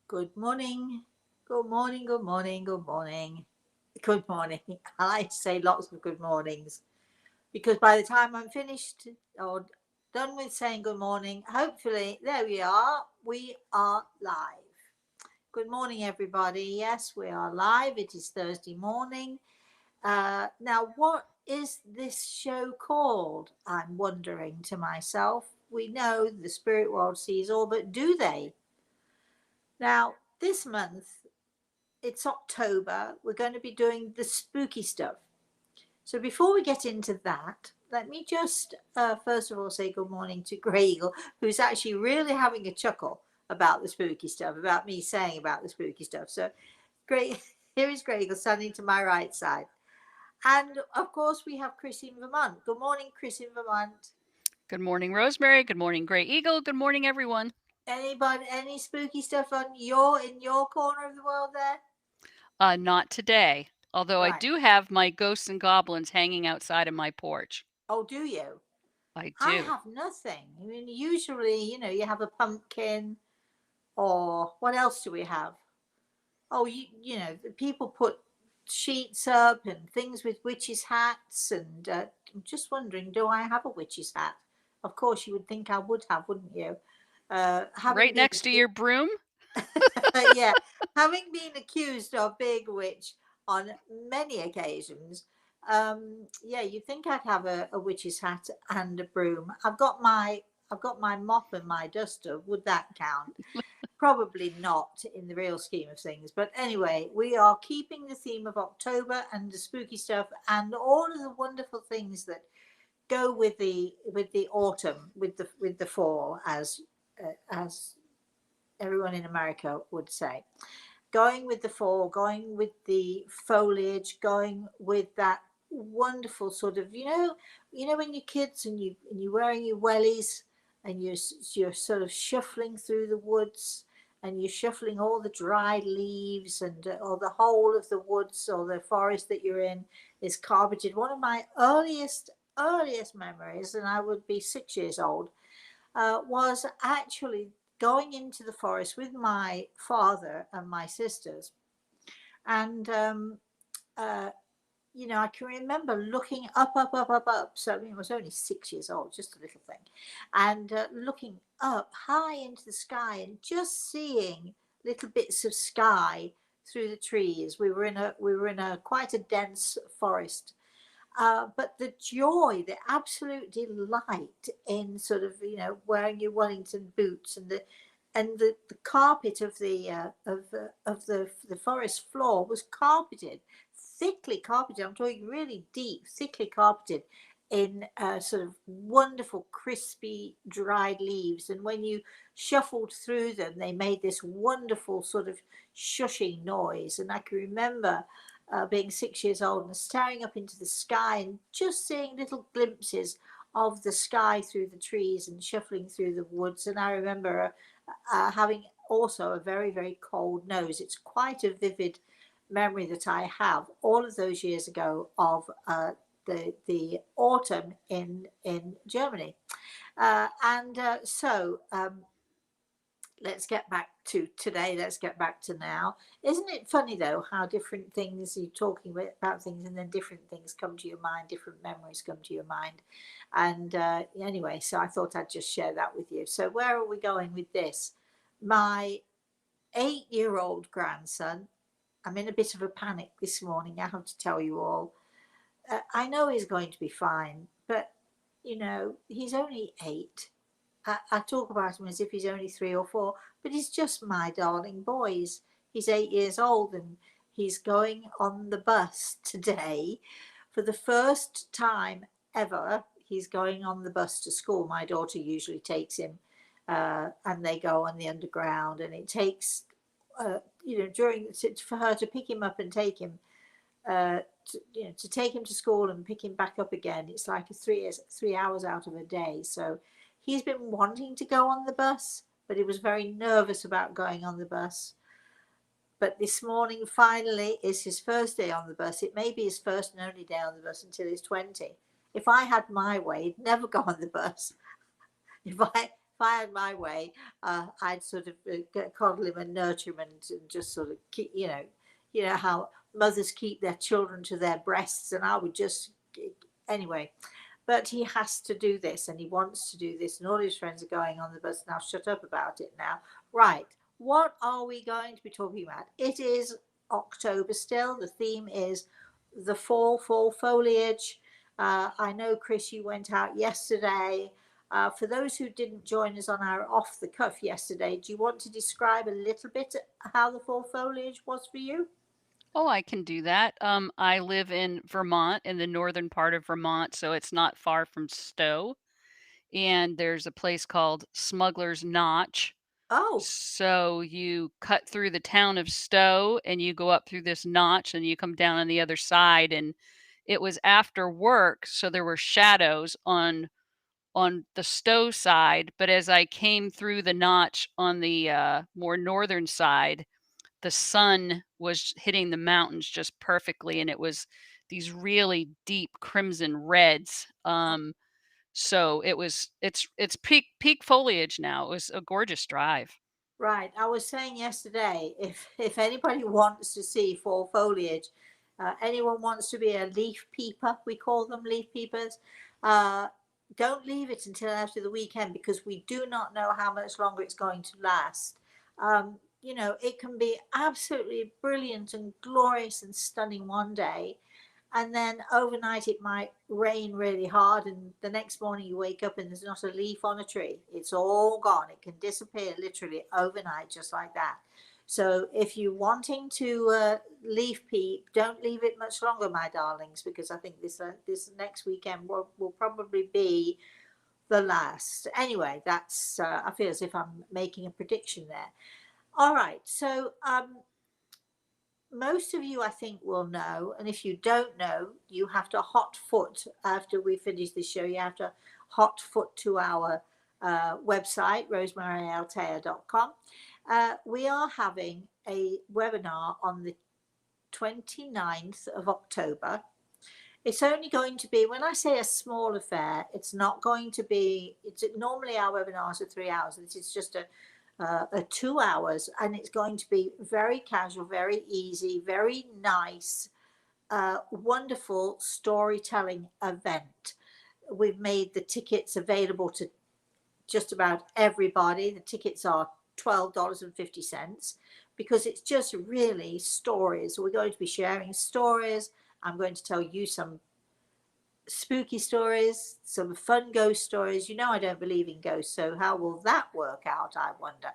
Good morning. Good morning. Good morning. Good morning. Good morning. I like to say lots of good mornings because by the time I'm finished or done with saying good morning, hopefully, there we are. We are live. Good morning, everybody. Yes, we are live. It is Thursday morning. Now, what is this show called? I'm wondering to myself. We know the spirit world sees all, but do they? Now, this month, it's October. We're going to be doing the spooky stuff. So before we get into that, let me just first of all say good morning to Grey Eagle, who's actually really having a chuckle about the spooky stuff, about me saying about the spooky stuff. So great, here is Grey Eagle standing to my right side. And of course, we have Chris in Vermont. Good morning, Chris in Vermont. Good morning, Rosemary. Good morning, Grey Eagle. Good morning, everyone. Anybody, any spooky stuff on in your corner of the world there? Not today, although I Right. do have my ghosts and goblins hanging outside of my porch. Oh, do you? I I do. have nothing. I mean, usually, you have a pumpkin, or what else do we have? Oh, people put sheets up and things with witches' hats, and I'm just wondering, do I have a witch's hat? Of course, you would think I would have, wouldn't you? Having Right been, next to your broom? yeah, having been accused of being a witch on many occasions, yeah, you'd think I'd have a witch's hat and a broom. I've got my mop and my duster. Would that count? Probably not in the real scheme of things. But anyway, we are keeping the theme of October and the spooky stuff and all of the wonderful things that go with the autumn, with the fall, as everyone in America would say. Going with the fall, going with the foliage, going with that wonderful sort of, when you're kids and you're wearing your wellies and you're sort of shuffling through the woods and you're shuffling all the dried leaves and or the whole of the woods or the forest that you're in is carpeted. One of my earliest memories, and I would be 6 years old, was actually going into the forest with my father and my sisters. And, uh, I can remember looking up, up, up, up, up. So, I was only 6 years old, just a little thing. And looking up high into the sky and just seeing little bits of sky through the trees. We were in a quite a dense forest, but the joy, the absolute delight in sort of wearing your Wellington boots and the carpet of the forest floor was carpeted, thickly carpeted. I'm talking really deep, thickly carpeted in sort of wonderful, crispy, dried leaves. And when you shuffled through them, they made this wonderful sort of shushing noise. And I can remember being 6 years old and staring up into the sky and just seeing little glimpses of the sky through the trees and shuffling through the woods. And I remember having also a very, very cold nose. It's quite a vivid memory that I have all of those years ago of the autumn in Germany. And so let's get back to today. Let's get back to now. Isn't it funny though how different things you're talking about things, and then different things come to your mind, different memories come to your mind. And anyway, so I thought I'd just share that with you. So where are we going with this? My 8-year-old grandson. I'm in a bit of a panic this morning. I have to tell you all. I know he's going to be fine, but he's only 8. I talk about him as if he's only 3 or 4, but he's just my darling boy. He's 8 years old and he's going on the bus today for the first time ever. He's going on the bus to school. My daughter usually takes him, and they go on the underground, and it takes, for her to pick him up and take him. To take him to school and pick him back up again, it's like 3 hours out of a day. So he's been wanting to go on the bus, but he was very nervous about going on the bus. But this morning finally is his first day on the bus. It may be his first and only day on the bus until he's 20. If I had my way, he'd never go on the bus. If I had my way, I'd sort of coddle him and nurture him and just sort of keep, you know how mothers keep their children to their breasts, and I would just anyway. But he has to do this and he wants to do this, and all his friends are going on the bus now. Shut up about it now. Right. What are we going to be talking about? It is October still. The theme is the fall foliage. I know, Chris, you went out yesterday. For those who didn't join us on our off the cuff yesterday, do you want to describe a little bit how the fall foliage was for you? Oh, I can do that. I live in Vermont, in the northern part of Vermont, so it's not far from Stowe. And there's a place called Smuggler's Notch. Oh, So you cut through the town of Stowe and you go up through this notch and you come down on the other side. And it was after work, so there were shadows on the Stowe side. But as I came through the notch on the more northern side, the sun was hitting the mountains just perfectly, and it was these really deep crimson reds. So it's peak foliage now. It was a gorgeous drive. right. I was saying yesterday, if anybody wants to see fall foliage, anyone wants to be a leaf peeper, we call them leaf peepers. Uh, don't leave it until after the weekend because we do not know how much longer it's going to last. It can be absolutely brilliant and glorious and stunning one day, and then overnight it might rain really hard, and the next morning you wake up and there's not a leaf on a tree. It's all gone. It can disappear literally overnight, just like that. So if you're wanting to leaf peep, don't leave it much longer, my darlings, because I think this next weekend will probably be the last. Anyway, that's I feel as if I'm making a prediction there. All right, so most of you, I think, will know. And if you don't know, you have to hot foot after we finish this show. You have to hot foot to our website, rosemaryaltea.com. We are having a webinar on the 29th of October. It's only going to be, when I say a small affair, it's not going to be, it's normally our webinars are 3 hours. This is just a 2 hours, and it's going to be very casual, very easy, very nice, wonderful storytelling event. We've made the tickets available to just about everybody. The tickets are $12.50 because it's just really stories. We're going to be sharing stories. I'm going to tell you some spooky stories, some fun ghost stories. I don't believe in ghosts, so how will that work out, I wonder.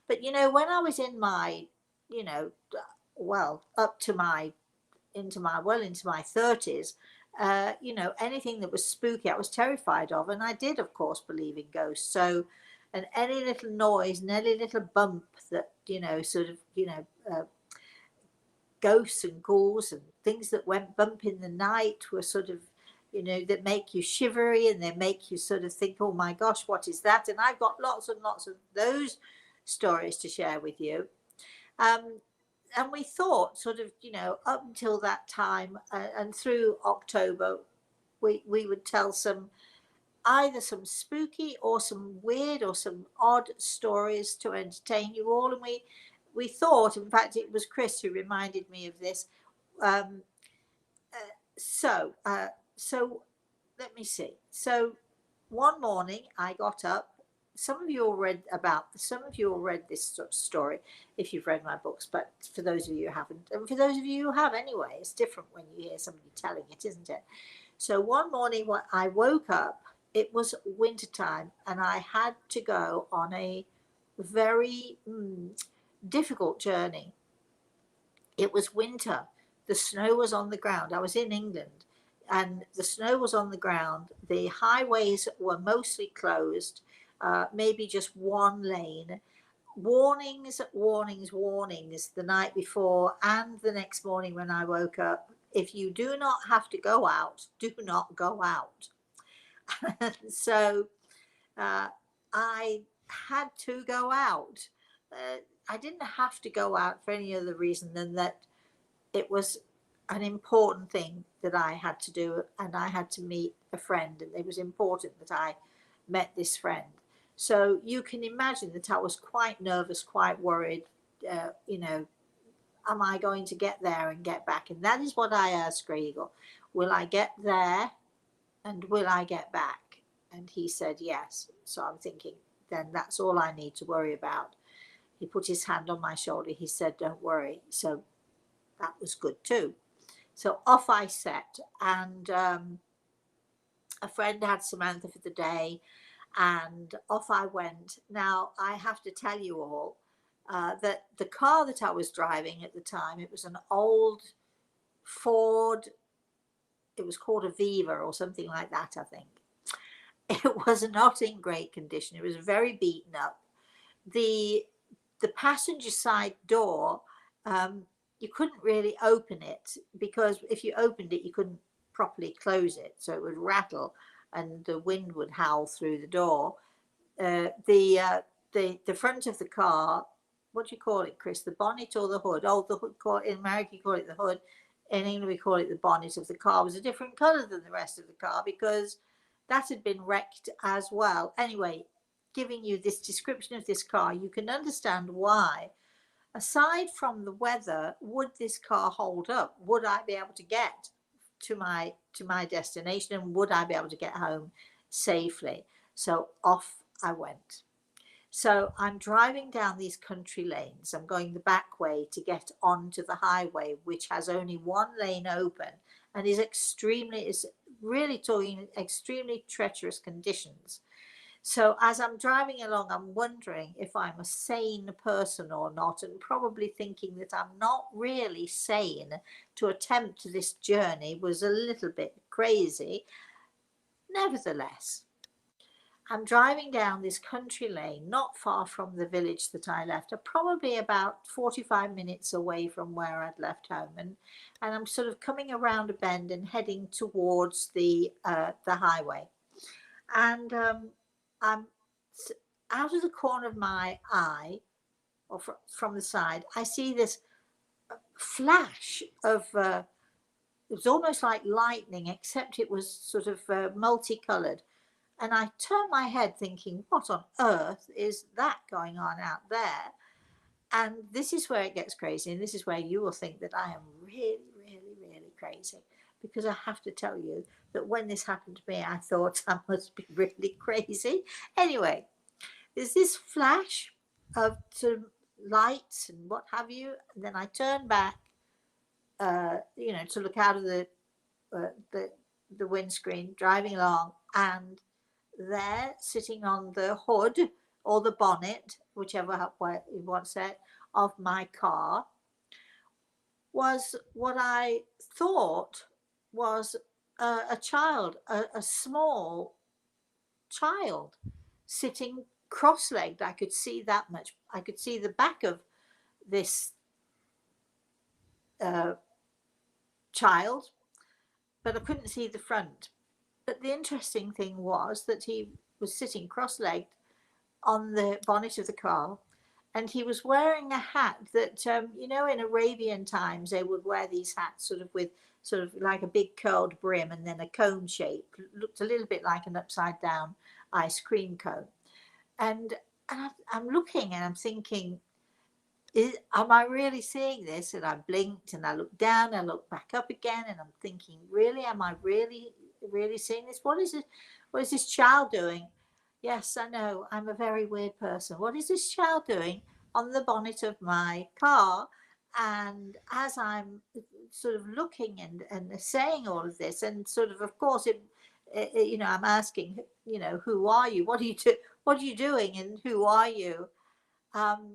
But when I was in my, you know, up to my into my 30s, anything that was spooky, I was terrified of, and I did, of course, believe in ghosts. So, and any little noise and any little bump that ghosts and ghouls and things that went bump in the night were sort of, that make you shivery and they make you sort of think, oh my gosh, what is that? And I've got lots and lots of those stories to share with you. Um, and we thought, sort of, up until that time and through October, we would tell either some spooky or some weird or some odd stories to entertain you all. And we thought, in fact, it was Chris who reminded me of this. Um, uh, so, uh, so let me see. So one morning I got up. Some of you all read this story if you've read my books, but for those of you who haven't, and for those of you who have anyway, it's different when you hear somebody telling it, isn't it? So one morning when I woke up, it was winter time, and I had to go on a very difficult journey. It was winter. The snow was on the ground. I was in England, and the snow was on the ground. The highways were mostly closed, maybe just one lane. Warnings, warnings, warnings the night before and the next morning when I woke up. If you do not have to go out, do not go out. So uh, I had to go out. I didn't have to go out for any other reason than that it was an important thing that I had to do, and I had to meet a friend, and it was important that I met this friend. So you can imagine that I was quite nervous, quite worried. Am I going to get there and get back? And that is what I asked Gregor. Will I get there and will I get back? And he said yes. So I'm thinking, then that's all I need to worry about. He put his hand on my shoulder. He said, don't worry. So that was good too. So off I set, and a friend had Samantha for the day, and off I went. Now, I have to tell you all that the car that I was driving at the time, it was an old Ford, it was called a Viva or something like that, I think. It was not in great condition. It was very beaten up. The the passenger side door, um, you couldn't really open it, because if you opened it, you couldn't properly close it, so it would rattle and the wind would howl through the door. The front of the car, what do you call it, Chris? The bonnet or the hood? Oh, the hood. In America, you call it the hood. In England, we call it the bonnet of the car. Was a different colour than the rest of the car because that had been wrecked as well. Anyway, giving you this description of this car, you can understand why. Aside from the weather, would this car hold up? Would I be able to get to my destination, and would I be able to get home safely? So off I went. So I'm driving down these country lanes. I'm going the back way to get onto the highway, which has only one lane open and is really talking extremely treacherous conditions. So as I'm driving along, I'm wondering if I'm a sane person or not, and probably thinking that I'm not really sane to attempt this journey was a little bit crazy. Nevertheless, I'm driving down this country lane not far from the village that I left, probably about 45 minutes away from where I'd left home, and I'm sort of coming around a bend and heading towards the highway, and I'm out of the corner of my eye, or from the side, I see this flash of. It was almost like lightning, except it was sort of multicolored. And I turned my head thinking, what on earth is that going on out there? And this is where it gets crazy. And this is where you will think that I am really, really, really crazy. Because I have to tell you that when this happened to me, I thought I must be really crazy. Anyway, there's this flash of sort of lights and what have you. And then I turn back, to look out of uh, the, the windscreen, driving along. And there, sitting on the hood or the bonnet, whichever way you want to say it, of my car, was what I thought was a child, a small child, sitting cross-legged. I could see that much. I could see the back of this uh, child, but I couldn't see the front. But the interesting thing was that he was sitting cross-legged on the bonnet of the car, and he was wearing a hat that in Arabian times they would wear these hats sort of with sort of like a big curled brim and then a cone shape. Looked a little bit like an upside down ice cream cone. And I'm looking and I'm thinking, am I really seeing this? And I blinked and I looked down, I looked back up again, and I'm thinking, really, am I really, really seeing this? What is it? What is this child doing? Yes, I know, I'm a very weird person. What is this child doing on the bonnet of my car? And as I'm sort of looking and saying all of this, and sort of course, I'm asking, who are you? What are you doing? And who are you? Um,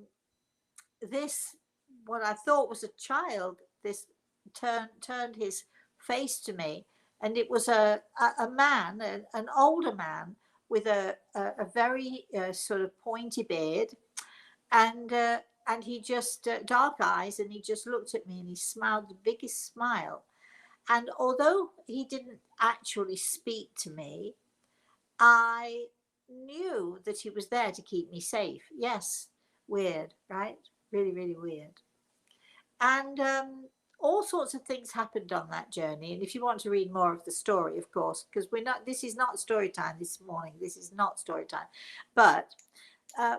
this, what I thought was a child, this turned his face to me, and it was a man, an older man with a very sort of pointy beard, and he just dark eyes, and he just looked at me and he smiled the biggest smile. And although he didn't actually speak to me, I knew that he was there to keep me safe. Yes, weird, right? Really, really weird. And all sorts of things happened on that journey. And if you want to read more of the story, of course, because this is not story time this morning. This is not story time. But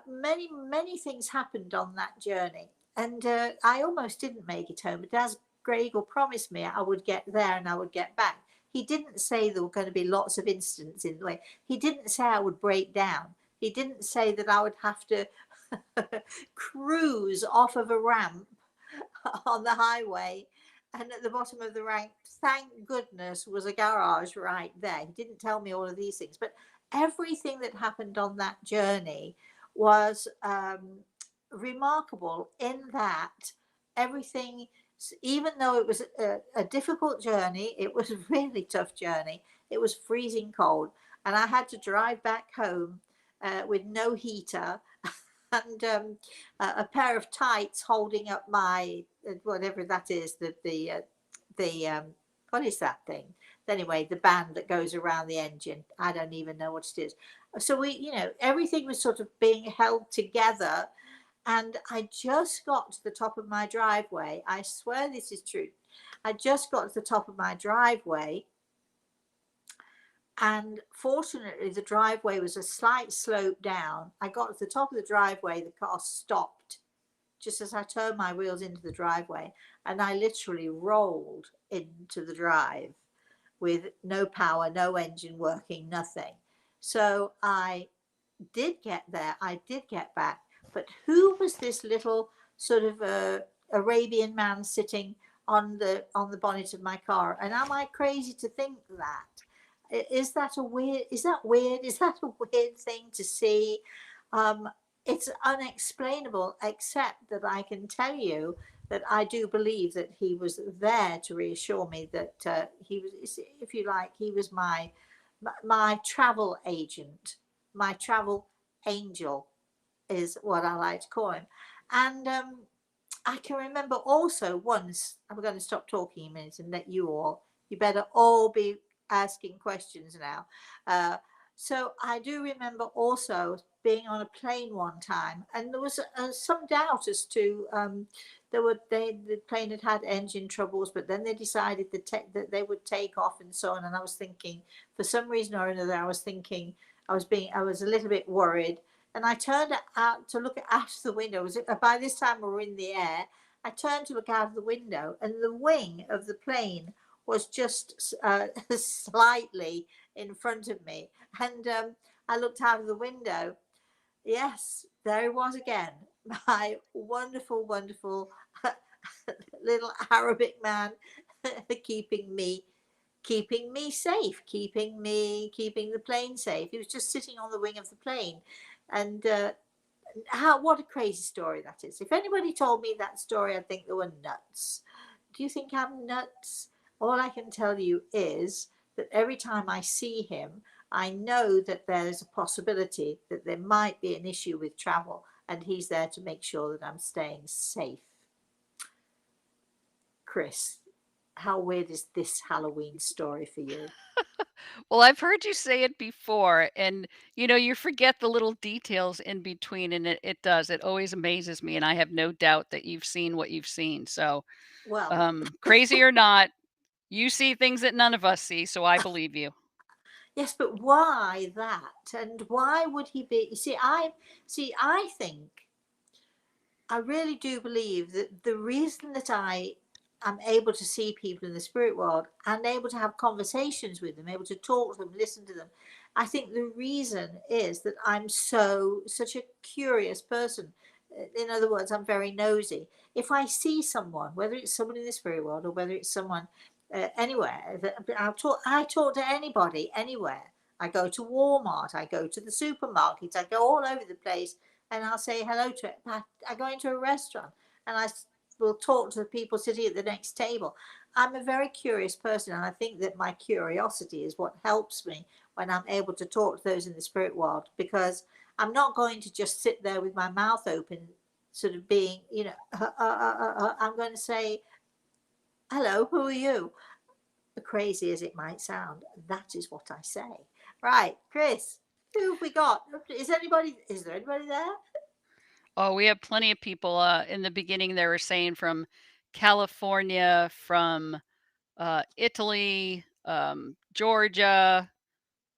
many, many things happened on that journey. And I almost didn't make it home. But as Gregor promised me, I would get there and I would get back. He didn't say there were going to be lots of incidents in the way. He didn't say I would break down. He didn't say that I would have to cruise off of a ramp on the highway, and at the bottom of the ramp, thank goodness, was a garage right there. He didn't tell me all of these things, but everything that happened on that journey was remarkable in that everything, even though it was a difficult journey, it was a really tough journey. It was freezing cold, and I had to drive back home with no heater and a pair of tights holding up my whatever that is, the what is that thing? Anyway, the band that goes around the engine. I don't even know what it is. So everything was sort of being held together, and I just got to the top of my driveway. I swear this is true. I just got to the top of my driveway, and fortunately the driveway was a slight slope down. I got to the top of the driveway, the car stopped just as I turned my wheels into the driveway, and I literally rolled into the drive with no power, no engine working, nothing. So I did get there, I did get back, but who was this little sort of Arabian man sitting on the bonnet of my car? And am I crazy to think that? Is that a weird? Is that weird? Is that a weird thing to see? Um, it's unexplainable, except that I can tell you that I do believe that he was there to reassure me that he was, if you like, he was my travel agent, my travel angel is what I like to call him. And I can remember also once, I'm going to stop talking a minute and let you better all be asking questions now. Uh, so I do remember also being on a plane one time, and there was some doubt as to the plane had engine troubles, but then they decided that they would take off and so on. And I was thinking, for some reason or another, I was thinking I was a little bit worried, and I turned out to look out the window. By this time we were in the air. I turned to look out of the window, and the wing of the plane was just slightly in front of me. And I looked out of the window. Yes, there it was again. My wonderful, wonderful little Arabic man keeping me safe, keeping the plane safe. He was just sitting on the wing of the plane, and what a crazy story that is. If anybody told me that story, I'd think they were nuts. Do you think I'm nuts? All I can tell you is that every time I see him, I know that there's a possibility that there might be an issue with travel, and he's there to make sure that I'm staying safe. Chris, how weird is this Halloween story for you? Well, I've heard you say it before, and you forget the little details in between, and it does. It always amazes me, and I have no doubt that you've seen what you've seen. So, Well, crazy or not, you see things that none of us see, so I believe you. yes, but why that? And why would he be? I think I really do believe that the reason that I am able to see people in the spirit world and able to have conversations with them, able to talk to them, listen to them, I think the reason is that I'm such a curious person. In other words, I'm very nosy. If I see someone, whether it's someone in the spirit world or whether it's someone anywhere, I talk to anybody anywhere. I go to Walmart, I go to the supermarket, I go all over the place, and I'll say hello to it. I go into a restaurant and I will talk to the people sitting at the next table. I'm a very curious person, and I think that my curiosity is what helps me when I'm able to talk to those in the spirit world, because I'm not going to just sit there with my mouth open, sort of being, I'm going to say, hello, who are you? Crazy as it might sound, that is what I say. Right, Chris, who have we got? Is there anybody there? Oh, we have plenty of people. In the beginning, they were saying from California, from Italy, Georgia.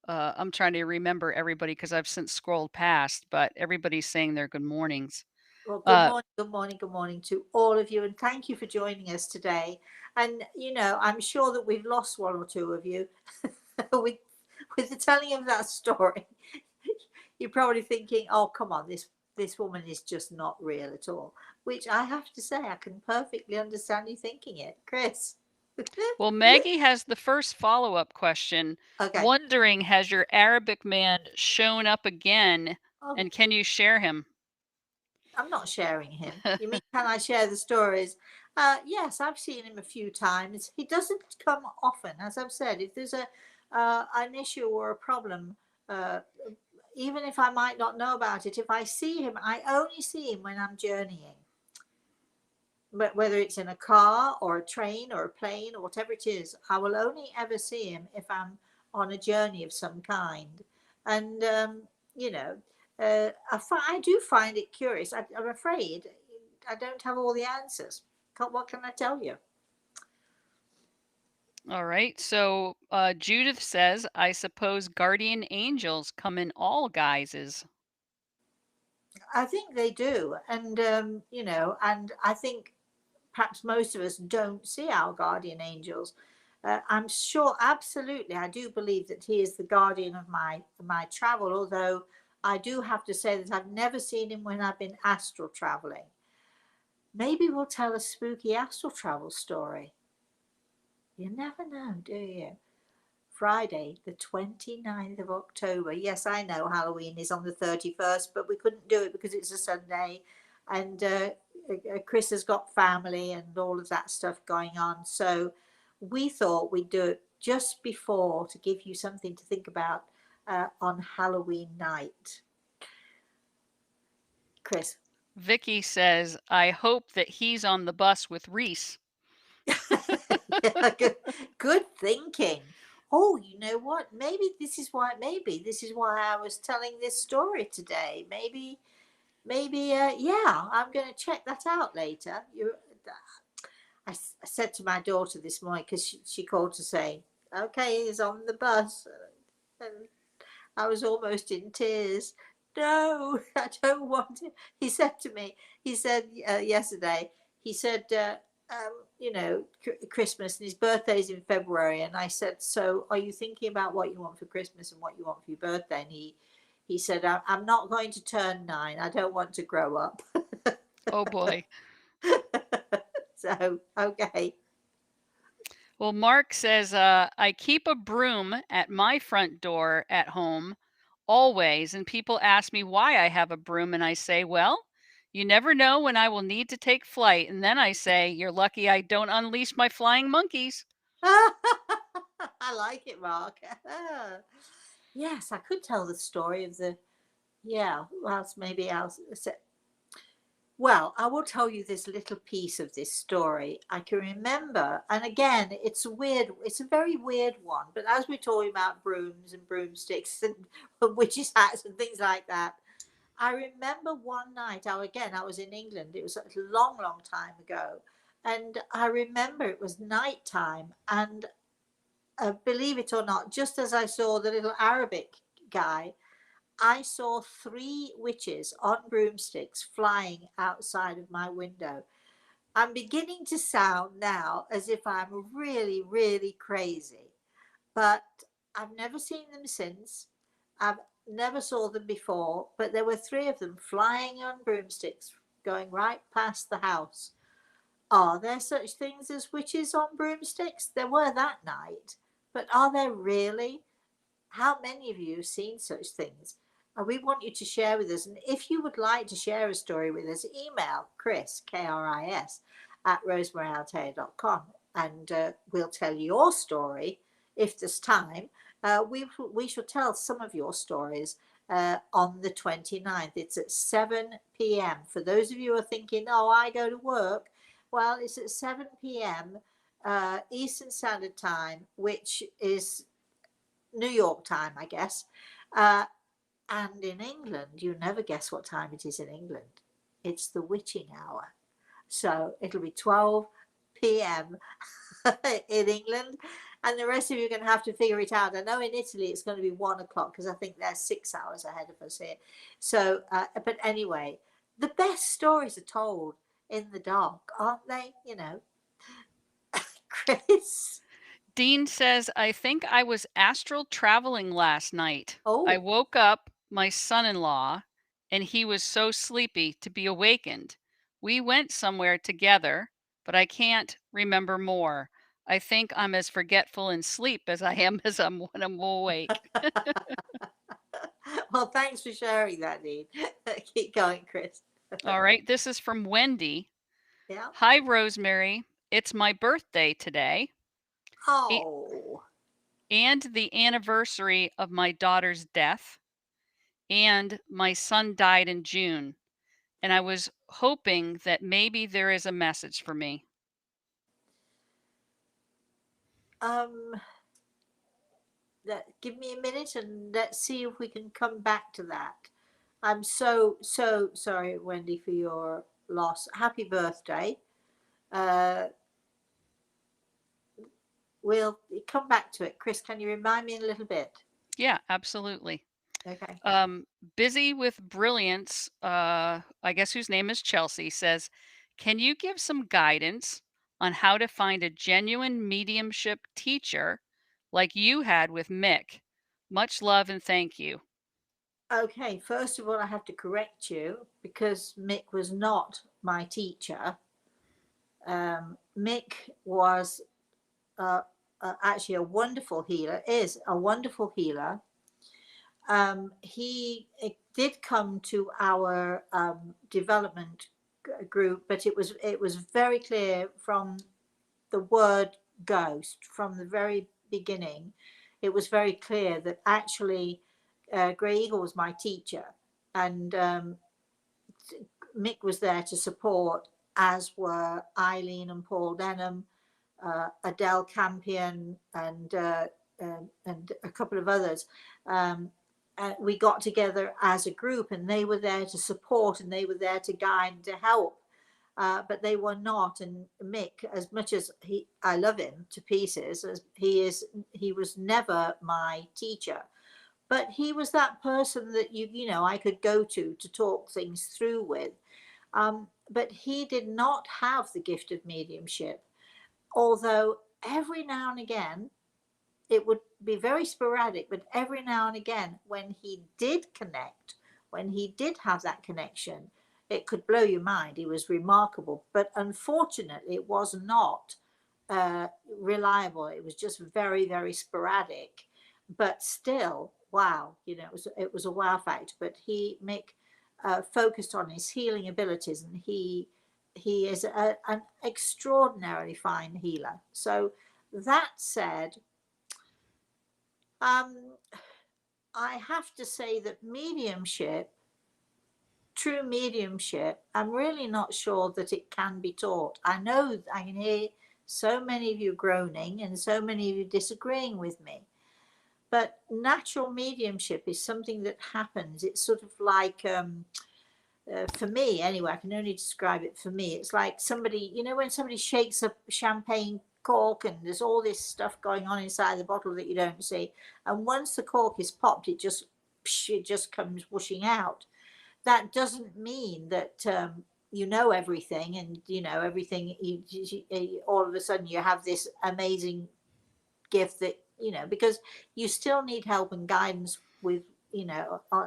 I'm trying to remember everybody because I've since scrolled past, but everybody's saying their good mornings. Well, good Uh, morning, good morning, good morning to all of you, and thank you for joining us today. And I'm sure that we've lost one or two of you with the telling of that story. You're probably thinking, "Oh, come on, this woman is just not real at all." Which I have to say, I can perfectly understand you thinking it, Chris. well, Maggie has the first follow-up question, Okay. wondering, has your Arabic man shown up again, Oh, and can you share him? I'm not sharing him. You mean, can I share the stories? Yes, I've seen him a few times. He doesn't come often, as I've said. If there's an issue or a problem, uh, even if I might not know about it, if I see him, I only see him when I'm journeying. But whether it's in a car or a train or a plane or whatever it is, I will only ever see him if I'm on a journey of some kind. And you know, I do find it curious. I'm afraid I don't have all the answers. What can I tell you? All right. So Judith says, I suppose guardian angels come in all guises. I think they do, and and I think perhaps most of us don't see our guardian angels. I'm sure, absolutely, I do believe that he is the guardian of my travel. Although I do have to say that I've never seen him when I've been astral traveling. Maybe we'll tell a spooky astral travel story. You never know, do you? Friday, the 29th of October. Yes, I know Halloween is on the 31st, but we couldn't do it because it's a Sunday. And Chris has got family and all of that stuff going on. So we thought we'd do it just before to give you something to think about on Halloween night. Chris. Vicky says, I hope that he's on the bus with Reese. Yeah, good thinking. Oh, you know what? Maybe this is why I was telling this story today. Maybe yeah, I'm going to check that out later. I said to my daughter this morning because she called to say, "Okay, he's on the bus," and I was almost in tears. No, I don't want it. He said to me, he said yesterday, he said, Christmas and his birthday's in February. And I said, so are you thinking about what you want for Christmas and what you want for your birthday? And he said, I'm not going to turn 9. I don't want to grow up. Oh boy. So, okay. Well, Mark says, I keep a broom at my front door at home always, and people ask me why I have a broom, and I say, well, you never know when I will need to take flight. And then I say, you're lucky I don't unleash my flying monkeys. I like it, Mark. Yes, I could tell the story of the. Yeah, well, maybe I'll say. Well, I will tell you this little piece of this story. I can remember, and again, it's a very weird one, but as we're talking about brooms and broomsticks and witches' hats and things like that, I remember one night, I was in England, it was a long, long time ago, and I remember it was night time, and believe it or not, just as I saw the little Arabic guy, I saw 3 witches on broomsticks flying outside of my window. I'm beginning to sound now as if I'm really, really crazy, but I've never seen them since. I've never saw them before, but there were 3 of them flying on broomsticks going right past the house. Are there such things as witches on broomsticks? There were that night, but are there really? How many of you have seen such things? And we want you to share with us. And if you would like to share a story with us, email Chris, Kris, at rosemaryaltea.com, and we'll tell your story if there's time. We shall tell some of your stories on the 29th. It's at 7 p.m. For those of you who are thinking, oh, I go to work, well, it's at 7 p.m. Eastern Standard Time, which is New York time, I guess. Uh, and in England, you never guess what time it is in England. It's the witching hour. So it'll be 12 p.m. in England, and the rest of you are going to have to figure it out. I know in Italy it's going to be 1 o'clock because I think they're 6 hours ahead of us here. So, but anyway, the best stories are told in the dark, aren't they? Chris. Dean says, I think I was astral traveling last night. I Oh, woke up my son in law, and he was so sleepy to be awakened. We went somewhere together, but I can't remember more. I think I'm as forgetful in sleep as I am as when I'm awake. well, thanks for sharing that, Dean. Keep going, Chris. All right, this is from Wendy. Yeah. Hi, Rosemary. It's my birthday today Oh, and the anniversary of my daughter's death, and my son died in June. And I was hoping that maybe there is a message for me. um, give me a minute and let's see if we can come back to that. I'm so sorry, Wendy, for your loss. Happy birthday. Uh, we'll come back to it. Chris, can you remind me a little bit? Yeah, absolutely. Okay. Um, Busy with Brilliance, I guess whose name is Chelsea, says, can you give some guidance on how to find a genuine mediumship teacher like you had with Mick? Much love and thank you. Okay, first of all, I have to correct you because Mick was not my teacher. Mick was actually a wonderful healer, is a wonderful healer. He did come to our development group, but it was very clear from the word ghost from the very beginning. It was very clear that actually Grey Eagle was my teacher, and Mick was there to support, as were Eileen and Paul Denham, Adele Campion, and a couple of others. And we got together as a group, and they were there to support, and they were there to guide and to help. But they were not. And Mick, as much as I love him to pieces, as he was never my teacher. But he was that person that I could go to talk things through with. But he did not have the gift of mediumship, although every now and again it would be very sporadic, but every now and again, when he did connect, when he did have that connection, it could blow your mind. He was remarkable, but unfortunately, it was not reliable. It was just very, very sporadic, but still, wow, it was a wow factor. But Mick focused on his healing abilities, and he is an extraordinarily fine healer. So that said, um, I have to say that true mediumship, I'm really not sure that it can be taught. I know I can hear so many of you groaning and so many of you disagreeing with me. But natural mediumship is something that happens. It's sort of like, for me anyway, I can only describe it for me. It's like somebody, when somebody shakes a champagne cork and there's all this stuff going on inside the bottle that you don't see. And once the cork is popped, it just comes whooshing out. That doesn't mean that you know everything, and everything. All of a sudden you have this amazing gift that because you still need help and guidance with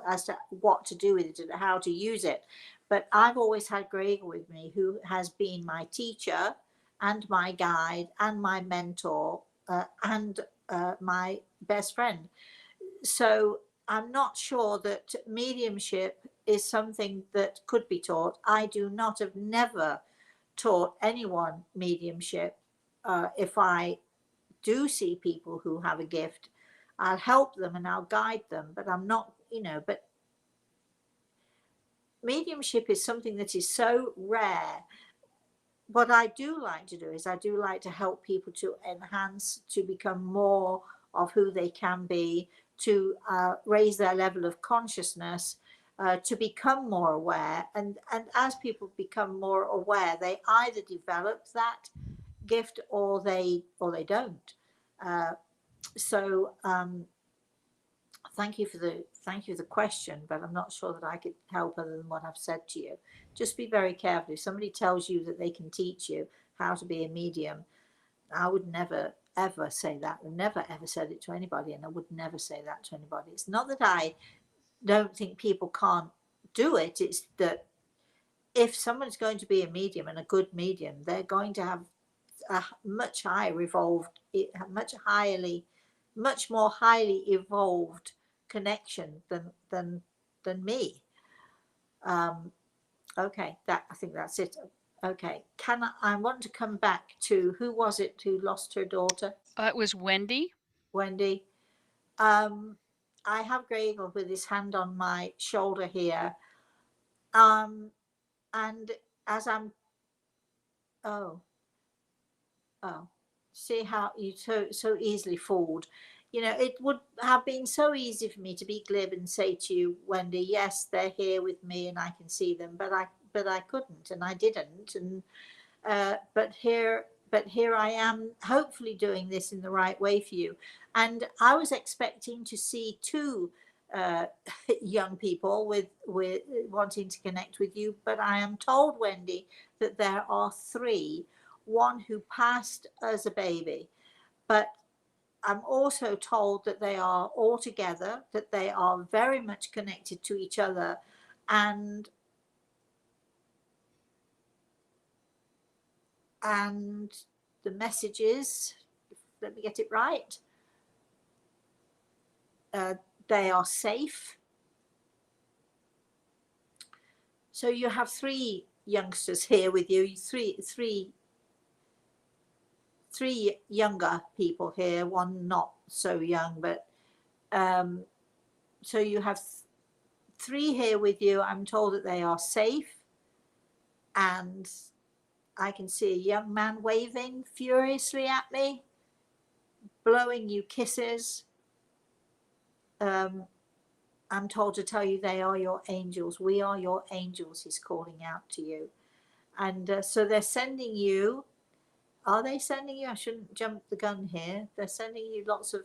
as to what to do with it and how to use it. But I've always had Greg with me, who has been my teacher and my guide and my mentor, and my best friend. So I'm not sure that mediumship is something that could be taught. I do not have never taught anyone mediumship. If I do see people who have a gift, I'll help them and I'll guide them, but I'm not, but mediumship is something that is so rare. What I do like to do is I do like to help people to enhance, to become more of who they can be, to raise their level of consciousness, to become more aware. And as people become more aware, they either develop that gift, or they don't. Uh, so thank you for the question, but I'm not sure that I could help other than what I've said to you. Just be very careful. If somebody tells you that they can teach you how to be a medium, I would never ever say that. I've never ever said it to anybody, and I would never say that to anybody. It's not that I don't think people can't do it. It's that if someone's going to be a medium and a good medium, they're going to have a much higher evolved, much more highly evolved connection than me. Um, okay, that I think that's it. Okay, I want to come back to who was it who lost her daughter? It was Wendy. Wendy. I have Gregor with his hand on my shoulder here. Um, and as I'm, oh, oh, see how you so easily fooled. You know, it would have been so easy for me to be glib and say to you, Wendy, yes, they're here with me and I can see them, but I couldn't and I didn't. And but here I am, hopefully doing this in the right way for you. And I was expecting to see two uh, young people with wanting to connect with you, but I am told, Wendy, that there are three. One who passed as a baby, but I'm also told that they are all together, that they are very much connected to each other, and and the message is, let me get it right, uh, they are safe. So you have three youngsters here with you, three younger people here, one not so young, but um, so you have three here with you. I'm told that they are safe, and I can see a young man waving furiously at me, blowing you kisses. Um, I'm told to tell you they are your angels. We are your angels, he's calling out to you. And so they're sending you, are they sending you? I shouldn't jump the gun here. They're sending you lots of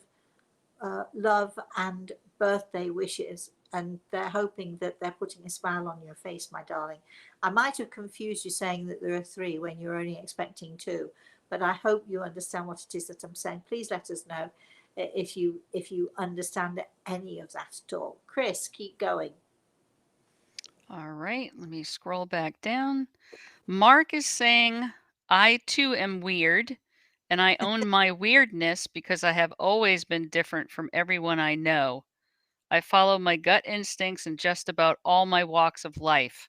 love and birthday wishes. And they're hoping that they're putting a smile on your face, my darling. I might have confused you saying that there are three when you're only expecting two, but I hope you understand what it is that I'm saying. Please let us know if you understand any of that at all. Chris, keep going. All right, let me scroll back down. Mark is saying, I too am weird, and I own my weirdness because I have always been different from everyone I know. I follow my gut instincts in just about all my walks of life.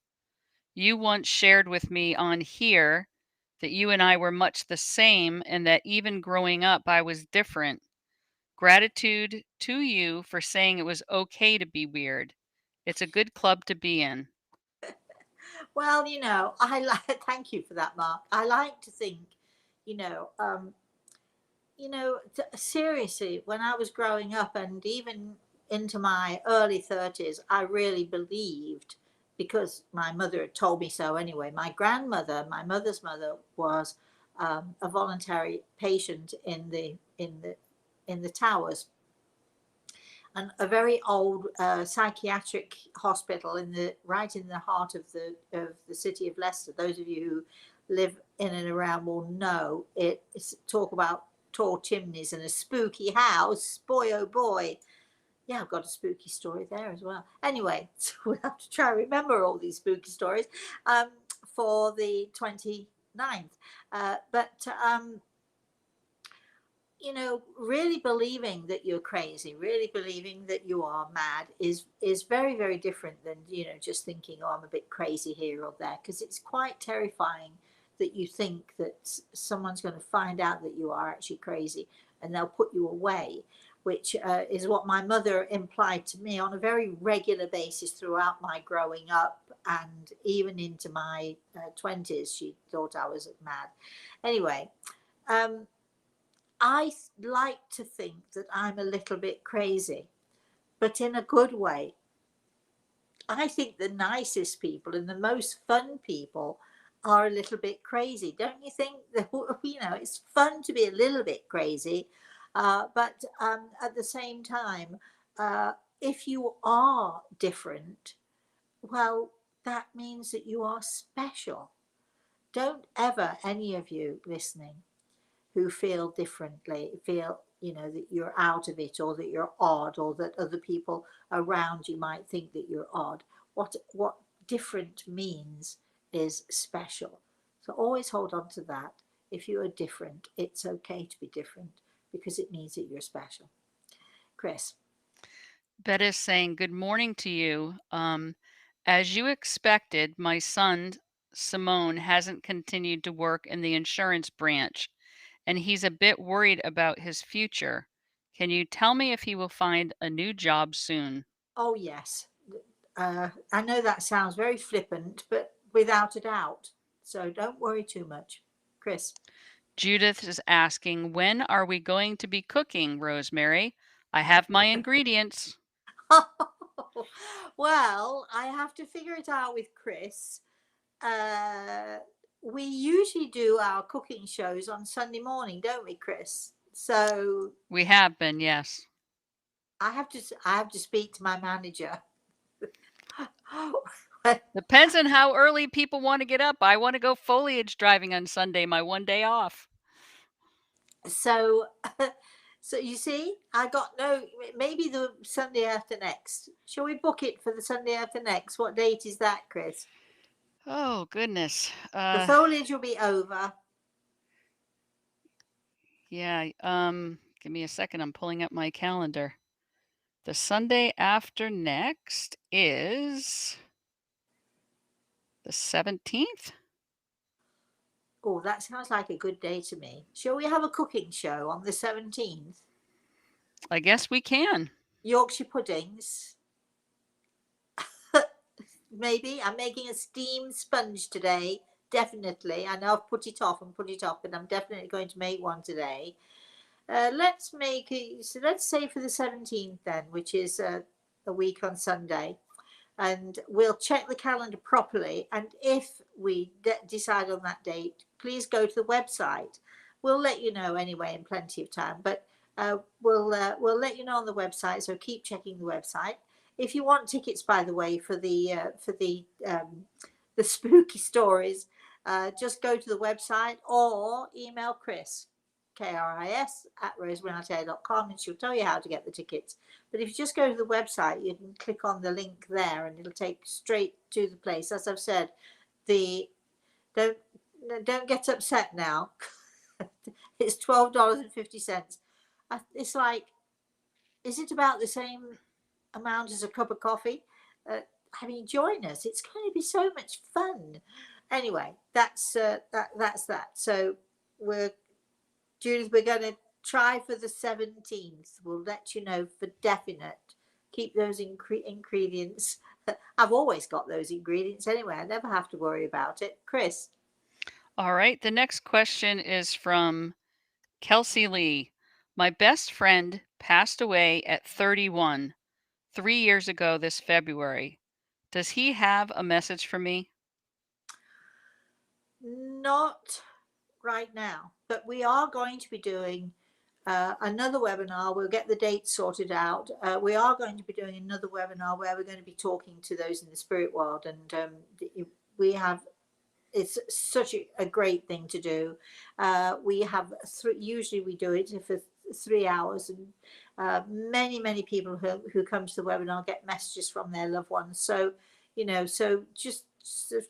You once shared with me on here that you and I were much the same and that even growing up I was different. Gratitude to you for saying it was okay to be weird. It's a good club to be in. Well, I like. Thank you for that, Mark. I like to think, you know, seriously, when I was growing up and even into my early 30s, I really believed, because my mother had told me so anyway. My grandmother, my mother's mother, was a voluntary patient in the towers, and a very old psychiatric hospital right in the heart of the city of Leicester. Those of you who live in and around will know it. Talk about tall chimneys and a spooky house. Boy, oh boy. Yeah, I've got a spooky story there as well. Anyway, so we'll have to try and remember all these spooky stories for the 29th. But really believing that you're crazy, really believing that you are mad is very, very different than, just thinking, oh, I'm a bit crazy here or there, because it's quite terrifying that you think that someone's going to find out that you are actually crazy and they'll put you away, which is what my mother implied to me on a very regular basis throughout my growing up, and even into my 20s. She thought I was mad. Anyway, um, I like to think that I'm a little bit crazy, but in a good way. I think the nicest people and the most fun people are a little bit crazy. Don't you think that, it's fun to be a little bit crazy, but at the same time, uh, if you are different, well, that means that you are special. Don't ever, any of you listening, who feel differently, feel, that you're out of it, or that you're odd, or that other people around you might think that you're odd. What different means is special. So always hold on to that. If you are different, it's okay to be different, because it means that you're special. Chris. Bet is saying, "Good morning to you. As you expected, my son, Simone, hasn't continued to work in the insurance branch, and he's a bit worried about his future. Can you tell me if he will find a new job soon?" Oh, yes. I know that sounds very flippant, but without a doubt. So don't worry too much. Chris. Judith is asking, "When are we going to be cooking, Rosemary? I have my ingredients." Well, I have to figure it out with Chris. Uh, we usually do our cooking shows on Sunday morning, don't we, Chris? So We have been, yes. I have to speak to my manager. Depends on how early people want to get up. I want to go foliage driving on Sunday, my one day off. So, so you see, I got no. Maybe the Sunday after next. Shall we book it for the Sunday after next? What date is that, Chris? Oh, goodness. The foliage will be over. Yeah, give me a second. I'm pulling up my calendar. The Sunday after next is the 17th. Oh, that sounds like a good day to me. Shall we have a cooking show on the 17th? I guess we can. Yorkshire puddings. Maybe. I'm making a steamed sponge today. Definitely. I know I've put it off and put it off, but I'm definitely going to make one today. Let's make it, so let's say for the 17th then, which is a week on Sunday. And we'll check the calendar properly. And if we decide on that date, please go to the website. We'll let you know anyway in plenty of time, but we'll let you know on the website. So keep checking the website. If you want tickets, by the way, for the spooky stories, just go to the website or email Chris, KRIS at rosemaryaltea.com, and she'll tell you how to get the tickets. But if you just go to the website, you can click on the link there, and it'll take straight to the place. As I've said, the don't don't get upset now. It's $12.50. It's like, is it about the same amount as a cup of coffee? I mean, join us. It's going to be so much fun. Anyway, that's that. So we're Judith, we're going to try for the 17th. We'll let you know for definite. Keep those ingredients. I've always got those ingredients anyway. I never have to worry about it. Chris. All right. The next question is from Kelsey Lee. My best friend passed away at 31, 3 years ago this February. Does he have a message for me? Not right now, but we are going to be doing another webinar. We'll get the dates sorted out. We are going to be doing another webinar where we're going to be talking to those in the spirit world, and we have it's such a great thing to do. We have usually we do it for 3 hours, and many people who come to the webinar get messages from their loved ones. So so just